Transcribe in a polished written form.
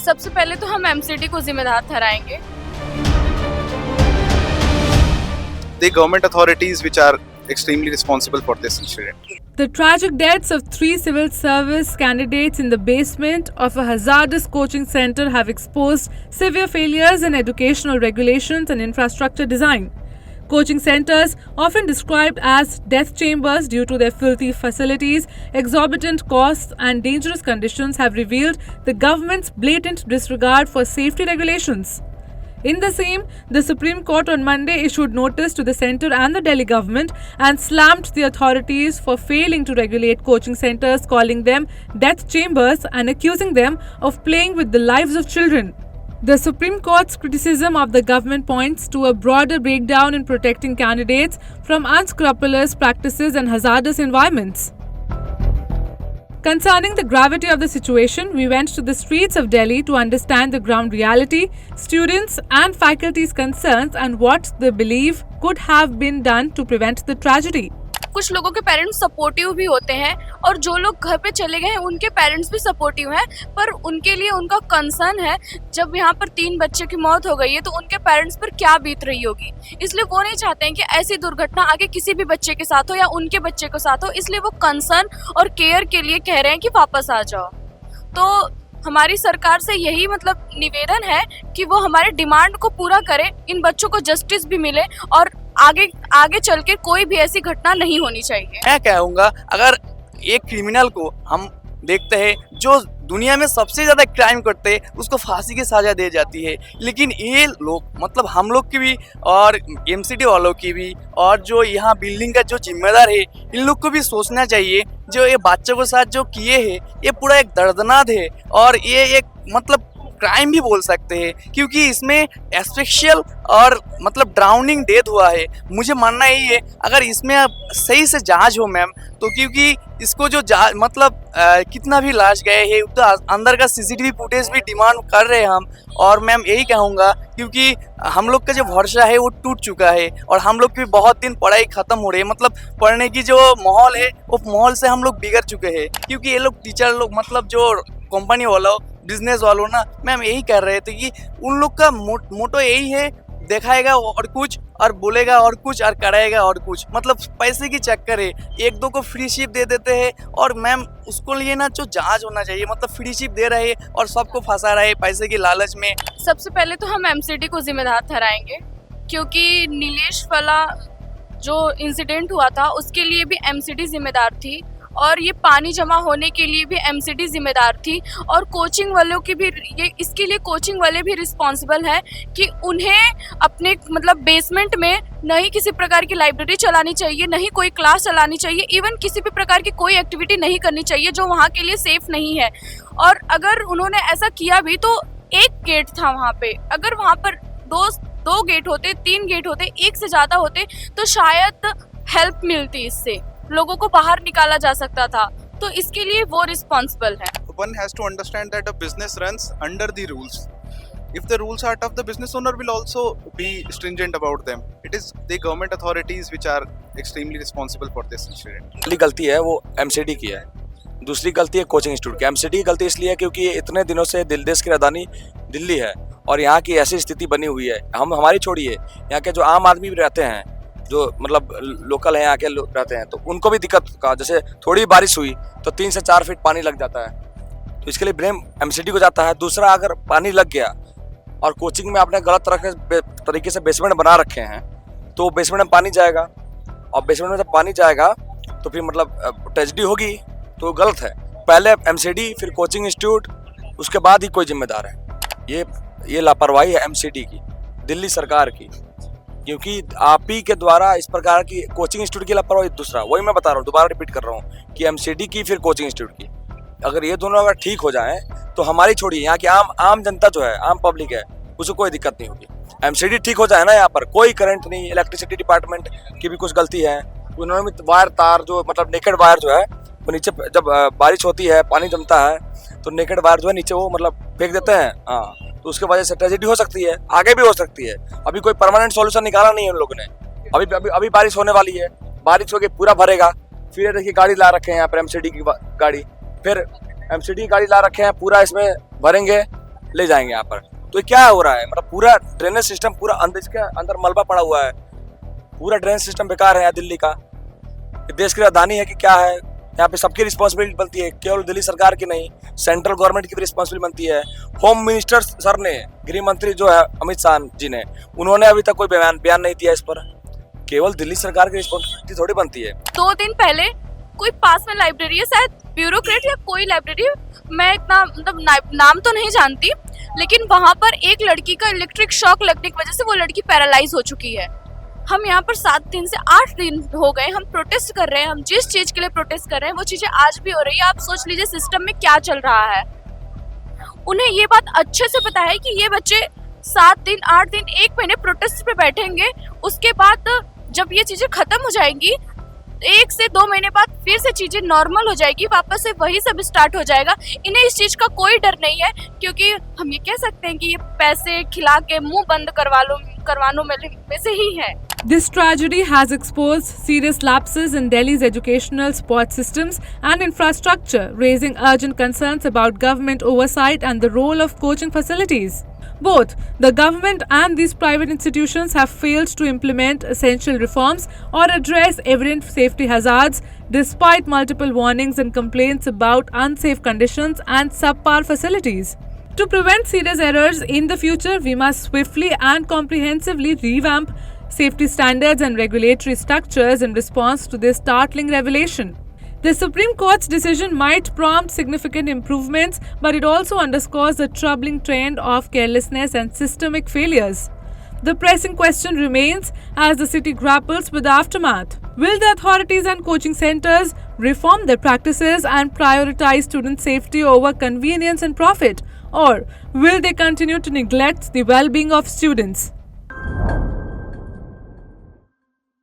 सबसे पहले तो हम एमसीडी को जिम्मेदार ठहराएंगे। The government authorities which are extremely responsible for this incident. The tragic deaths of 3 civil service candidates in the basement of a hazardous coaching center have exposed severe failures in educational regulations and infrastructure design. Coaching centers, often described as death chambers due to their filthy facilities, exorbitant costs, and dangerous conditions, have revealed the government's blatant disregard for safety regulations. In the same, the Supreme Court on Monday issued notice to the centre and the Delhi government and slammed the authorities for failing to regulate coaching centres, calling them death chambers and accusing them of playing with the lives of children. The Supreme Court's criticism of the government points to a broader breakdown in protecting candidates from unscrupulous practices and hazardous environments. Concerning the gravity of the situation, we went to the streets of Delhi to understand the ground reality, students and faculty's concerns, and what they believe could have been done to prevent the tragedy. कुछ लोगों के parents supportive भी होते हैं और जो लोग घर पे चले गए हैं उनके पेरेंट्स भी सपोर्टिव हैं, पर उनके लिए उनका कंसर्न है जब यहाँ पर 3 बच्चे की मौत हो गई है तो उनके पेरेंट्स पर क्या बीत रही होगी। इसलिए वो नहीं चाहते हैं कि ऐसी दुर्घटना आगे किसी भी बच्चे के साथ हो या उनके बच्चे के साथ हो, इसलिए वो कंसर्न और केयर के लिए कह रहे हैं कि वापस आ जाओ। तो हमारी सरकार से यही मतलब निवेदन है कि वो हमारे डिमांड को पूरा करे, इन बच्चों को जस्टिस भी मिले और आगे चल के कोई भी ऐसी घटना नहीं होनी चाहिए। मैं कहूँगा अगर एक क्रिमिनल को हम देखते हैं जो दुनिया में सबसे ज़्यादा क्राइम करते हैं उसको फांसी की सजा दी जाती है, लेकिन ये लोग मतलब हम लोग की भी और एमसीडी वालों की भी और जो यहाँ बिल्डिंग का जो जिम्मेदार है इन लोग को भी सोचना चाहिए जो ये बच्चों के साथ जो किए हैं ये पूरा एक दर्दनाक है और ये एक मतलब क्राइम भी बोल सकते हैं क्योंकि इसमें एस्फिक्शियल और मतलब ड्राउनिंग डेथ हुआ है। मुझे मानना यही है अगर इसमें सही से जांच हो मैम, तो क्योंकि इसको जो मतलब कितना भी लाश गए हैं तो अंदर का सीसीटीवी फुटेज भी डिमांड कर रहे हैं हम। और मैम यही कहूँगा क्योंकि हम लोग का जो भरोसा है वो टूट चुका है और हम लोग की बहुत दिन पढ़ाई ख़त्म हो रही है, मतलब पढ़ने की जो माहौल है वो माहौल से हम लोग बिगड़ चुके हैं क्योंकि ये लोग टीचर लोग मतलब जो कंपनी वालों बिजनेस वालों ना मैम यही कर रहे थे कि उन लोग का मोटो यही है दिखाएगा और कुछ और बोलेगा और कुछ और कराएगा और कुछ, मतलब पैसे की चक्कर है। 1-2 को फ्री शिप दे देते हैं और मैम उसको लिए ना जो जांच होना चाहिए, मतलब फ्री शिप दे रहे हैं और सबको फंसा रहे हैं पैसे की लालच में। सबसे पहले तो हम एमसीडी को जिम्मेदार ठहराएंगे क्योंकि नीलेश वाला जो इंसिडेंट हुआ था उसके लिए भी एमसीडी जिम्मेदार थी और ये पानी जमा होने के लिए भी एमसीडी जिम्मेदार थी और कोचिंग वालों की भी इसके लिए कोचिंग वाले भी रिस्पॉन्सिबल हैं कि उन्हें अपने मतलब बेसमेंट में न ही किसी प्रकार की लाइब्रेरी चलानी चाहिए, न ही कोई क्लास चलानी चाहिए, इवन किसी भी प्रकार की कोई एक्टिविटी नहीं करनी चाहिए जो वहाँ के लिए सेफ नहीं है। और अगर उन्होंने ऐसा किया भी तो एक गेट था वहाँ पे, अगर वहाँ पर दो गेट होते, 3 गेट होते, एक से ज़्यादा होते तो शायद हेल्प मिलती, इससे लोगों को बाहर निकाला जा सकता था, तो इसके लिए वो रिस्पॉन्सिबल है। One has to understand that a business runs under the rules. If the rules are tough, the business owner will also be stringent about them. It is the government authorities which are extremely responsible for this incident. पहली गलती है वो MCD की है, दूसरी गलती है coaching institute की। एमसीडी की गलती इसलिए है क्योंकि इतने दिनों से देश की राजधानी दिल्ली है और यहाँ की ऐसी स्थिति बनी हुई है, हमारी छोड़िए यहाँ के जो आम आदमी भी रहते हैं जो मतलब लोकल हैं यहाँ के लोग रहते हैं तो उनको भी दिक्कत का, जैसे थोड़ी बारिश हुई तो 3 से 4 फीट पानी लग जाता है, तो इसके लिए ब्लेम एमसीडी को जाता है। दूसरा, अगर पानी लग गया और कोचिंग में आपने गलत तरीके से बेसमेंट बना रखे हैं तो बेसमेंट में पानी जाएगा और बेसमेंट में जब पानी जाएगा तो फिर मतलब ट्रेजेडी होगी, तो गलत है। पहले एमसीडी फिर कोचिंग इंस्टीट्यूट, उसके बाद ही कोई जिम्मेदार है। ये लापरवाही है एमसीडी की, दिल्ली सरकार की, क्योंकि आप ही के द्वारा इस प्रकार की कोचिंग इंस्टीट्यूट की लापरवाही। दूसरा वही मैं बता रहा हूँ, दोबारा रिपीट कर रहा हूँ कि एमसीडी की फिर कोचिंग इंस्टीट्यूट की, अगर ये दोनों अगर ठीक हो जाएं तो हमारी छोड़िए यहाँ की आम जनता जो है, आम पब्लिक है, उसको कोई दिक्कत नहीं होगी। एमसीडी ठीक हो जाए ना, यहाँ पर कोई करंट नहीं, इलेक्ट्रिसिटी डिपार्टमेंट की भी कुछ गलती है, उन्होंने वायर तार जो मतलब नेकेड वायर जो है वो नीचे जब बारिश होती है पानी जमता है तो नेकेड वायर जो है नीचे वो मतलब फेंक देते हैं, हाँ, तो उसके वजह से ट्रेजेडी हो सकती है, आगे भी हो सकती है। अभी कोई परमानेंट सॉल्यूशन निकाला नहीं है उन लोगों ने। अभी बारिश होने वाली है, बारिश होके पूरा भरेगा, फिर देखिए गाड़ी ला रखे हैं यहाँ पर एमसीडी की गाड़ी, फिर एमसीडी की गाड़ी ला रखे हैं, पूरा इसमें भरेंगे, ले जाएंगे यहाँ पर। तो ये क्या हो रहा है, मतलब पूरा ड्रेनेज सिस्टम पूरा अंदर, इसके अंदर मलबा पड़ा हुआ है, पूरा ड्रेनेज सिस्टम बेकार है यहाँ दिल्ली का। ये देश की राजधानी है कि क्या है, यहाँ पे सबकी रिस्पॉन्सिबिलिटी बनती है, केवल दिल्ली सरकार की नहीं, सेंट्रल गवर्नमेंट की भी रिस्पॉन्सिबिलिटी बनती है। होम मिनिस्टर सर ने, गृह मंत्री जो है अमित शाह जी ने, उन्होंने अभी तक कोई बयान नहीं दिया इस पर। केवल दिल्ली सरकार की रिस्पॉन्सिबिलिटी थोड़ी बनती है। 2 दिन पहले कोई पास में लाइब्रेरी है, शायद ब्यूरोक्रेट या कोई लाइब्रेरी, मैं इतना मतलब नाम तो नहीं जानती, लेकिन वहां पर एक लड़की का इलेक्ट्रिक शॉक लगने की वजह से वो लड़की पैरालाइज हो चुकी है। हम यहाँ पर 7 दिन से 8 दिन हो गए, हम प्रोटेस्ट कर रहे हैं, हम जिस चीज के लिए प्रोटेस्ट कर रहे हैं वो चीजें आज भी हो रही है। आप सोच लीजिए सिस्टम में क्या चल रहा है। उन्हें ये बात अच्छे से पता है कि ये बच्चे 7 दिन 8 दिन 1 महीने प्रोटेस्ट पे बैठेंगे, उसके बाद जब ये चीजें खत्म हो जाएंगी 1 से 2 महीने बाद फिर से चीजें नॉर्मल हो जाएगी, वापस से वही सब स्टार्ट हो जाएगा। इन्हें इस चीज का कोई डर नहीं है, क्योंकि हम ये कह सकते हैं कि ये पैसे खिला के मुंह बंद करवानों में से ही है। This tragedy has exposed serious lapses in Delhi's educational support systems and infrastructure, raising urgent concerns about government oversight and the role of coaching facilities. Both the government and these private institutions have failed to implement essential reforms or address evident safety hazards, despite multiple warnings and complaints about unsafe conditions and subpar facilities. To prevent serious errors in the future, we must swiftly and comprehensively revamp safety standards and regulatory structures in response to this startling revelation. The Supreme Court's decision might prompt significant improvements, but it also underscores the troubling trend of carelessness and systemic failures. The pressing question remains as the city grapples with the aftermath. Will the authorities and coaching centers reform their practices and prioritize student safety over convenience and profit? Or will they continue to neglect the well-being of students?